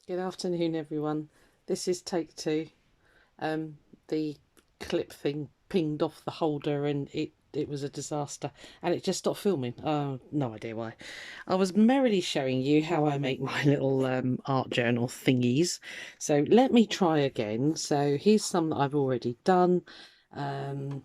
Good afternoon, everyone. This is take two. The clip thing pinged off the holder and it was a disaster and it just stopped filming. No idea why. I was merrily showing you how I make my little art journal thingies. So let me try again. So here's some that I've already done. Um,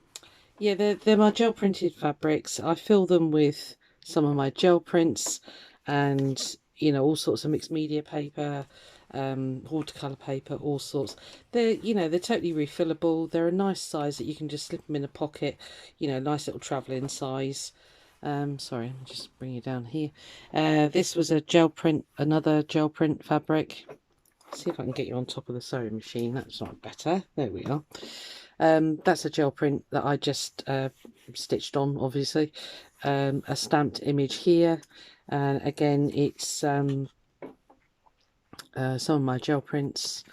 yeah, they're my gel printed fabrics. I fill them with some of my gel prints and, all sorts of mixed media paper, watercolor paper, all sorts. They're totally refillable. They're a nice size that you can just slip them in a pocket, nice little traveling size. Sorry, let me just bring you down here. This was a gel print, another gel print fabric. See if I can get you on top of the sewing machine. That's not better. There we are. That's a gel print that I just stitched on, obviously. A stamped image here. And again, it's some of my gel prints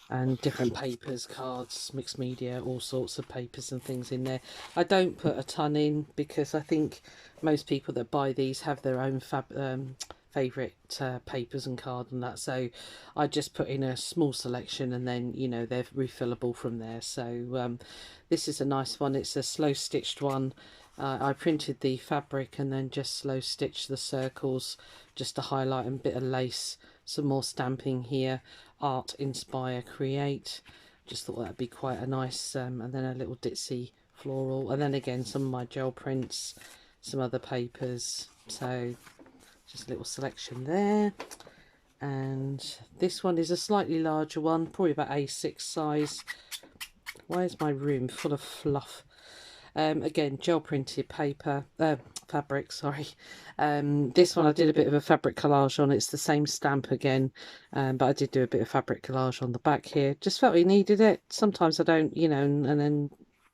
and different papers, cards, mixed media, all sorts of papers and things in there. I don't put a ton in because I think most people that buy these have their own favourite papers and card and that, so I just put in a small selection and then they're refillable from there. So this is a nice one. It's a slow stitched one. I printed the fabric and then just slow stitched the circles just to highlight, and a bit of lace, some more stamping here, art, inspire, create. Just thought that'd be quite a nice and then a little ditzy floral, and then again some of my gel prints, some other papers. So just a little selection there. And this one is a slightly larger one, probably about A6 size. Why is my room full of fluff? Again, gel printed paper, fabric, sorry. This one I did a bit of a fabric collage on. It's the same stamp again, but I did do a bit of fabric collage on the back here. Just felt we needed it. Sometimes I don't, and then,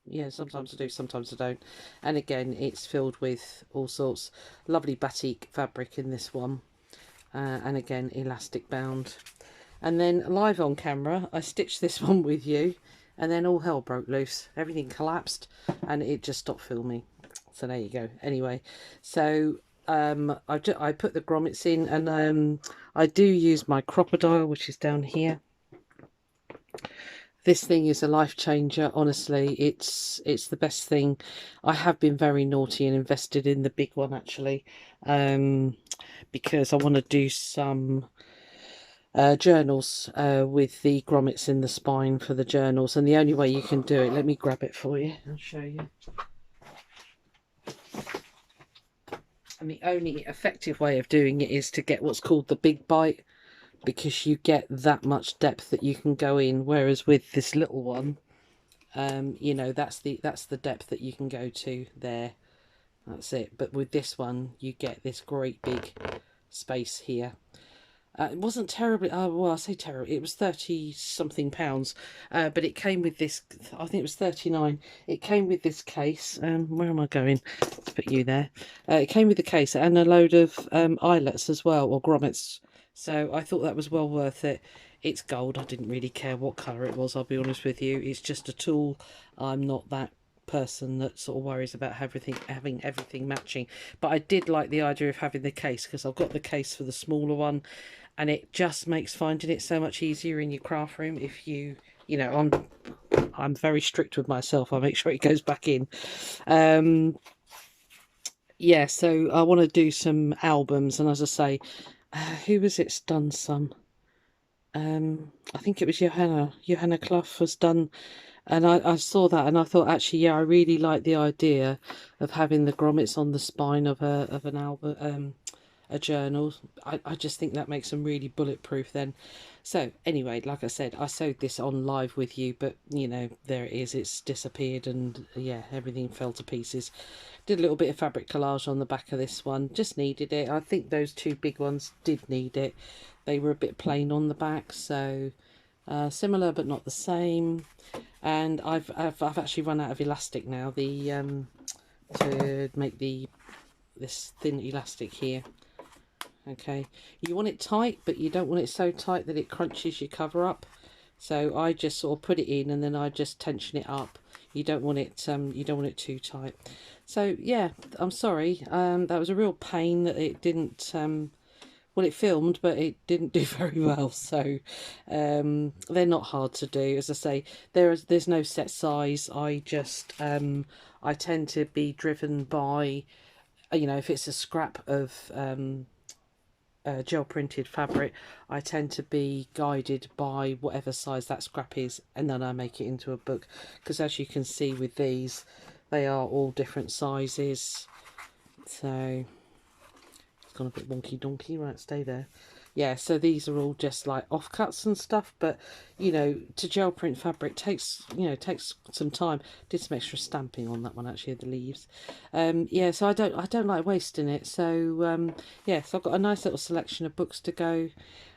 yeah, sometimes I do, sometimes I don't. And again, it's filled with all sorts. Lovely batik fabric in this one. And again, elastic bound. And then live on camera, I stitched this one with you. And then all hell broke loose. Everything collapsed and it just stopped filming. So there you go. Anyway, so I put the grommets in, and I do use my crop-o-dile, which is down here. This thing is a life changer, honestly. It's the best thing. I have been very naughty and invested in the big one actually, because I want to do some journals with the grommets in the spine for the journals, and the only way you can do it, let me grab it for you, I'll show you. And the only effective way of doing it is to get what's called the big bite, because you get that much depth that you can go in, whereas with this little one, that's the depth that you can go to there. That's it. But with this one, you get this great big space here. It wasn't terribly, well, I say terrible, it was 30 something pounds, but it came with this, I think it was 39. It came with this case. Where am I going to put you there? It came with the case and a load of eyelets as well, or grommets. So I thought that was well worth it. It's gold. I didn't really care what colour it was, I'll be honest with you. It's just a tool. I'm not that person that sort of worries about having everything matching, but I did like the idea of having the case, because I've got the case for the smaller one, and it just makes finding it so much easier in your craft room. If I'm very strict with myself. I make sure it goes back in. Yeah, so I want to do some albums, and as I say, who was it's done some? I think it was Johanna Clough has done, and I saw that and I thought, actually, yeah, I really like the idea of having the grommets on the spine of an album, a journal. I just think that makes them really bulletproof then. So anyway, like I said, I sewed this on live with you, but there it is. It's disappeared, and yeah, everything fell to pieces. Did a little bit of fabric collage on the back of this one. Just needed it. I think those two big ones did need it. They were a bit plain on the back, so similar but not the same. And I've actually run out of elastic now. To make this thin elastic here. Okay, you want it tight, but you don't want it so tight that it crunches your cover up. So I just sort of put it in, and then I just tension it up. You don't want it too tight. So yeah, I'm sorry. That was a real pain that it didn't Well, it filmed, but it didn't do very well. So they're not hard to do. As I say, there's no set size. I tend to be driven by, you know, if it's a scrap of gel printed fabric, I tend to be guided by whatever size that scrap is, and then I make it into a book. Because as you can see with these, they are all different sizes. So it's gone a bit wonky donkey. Right, stay there. Yeah, so these are all just like offcuts and stuff, but you know, to gel print fabric takes, you know, takes some time. Did some extra stamping on that one actually, the leaves. Yeah, so I don't like wasting it. So yeah, so I've got a nice little selection of books to go.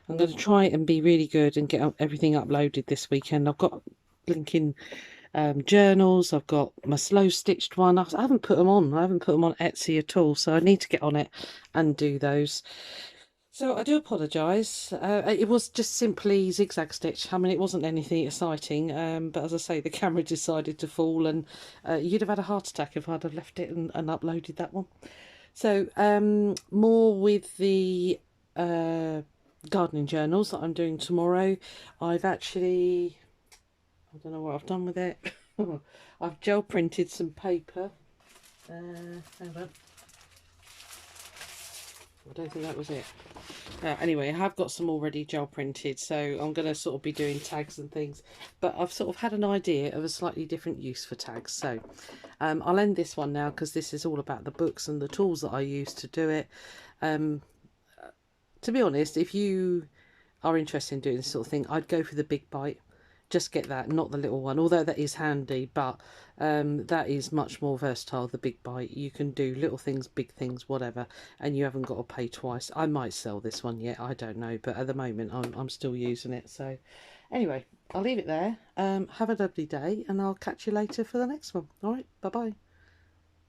I'm going to try and be really good and get everything uploaded this weekend. I've got blinking journals. I've got my slow stitched one. I haven't put them on. I haven't put them on Etsy at all, so I need to get on it and do those. So I do apologise. It was just simply zigzag stitch. I mean, it wasn't anything exciting, but as I say, the camera decided to fall, and you'd have had a heart attack if I'd have left it and uploaded that one. So more with the gardening journals that I'm doing tomorrow. I've actually, I don't know what I've done with it. I've gel printed some paper. Hang on. I don't think that was it. Anyway, I have got some already gel printed, so I'm going to sort of be doing tags and things. But I've sort of had an idea of a slightly different use for tags. So I'll end this one now, because this is all about the books and the tools that I use to do it. To be honest, if you are interested in doing this sort of thing, I'd go for the big bite. Just get that, not the little one, although that is handy, but that is much more versatile, the big bite. You can do little things, big things, whatever, and you haven't got to pay twice. I might sell this one yet, I don't know, but at the moment I'm still using it. So anyway, I'll leave it there. Have a lovely day, and I'll catch you later for the next one. All right, bye bye.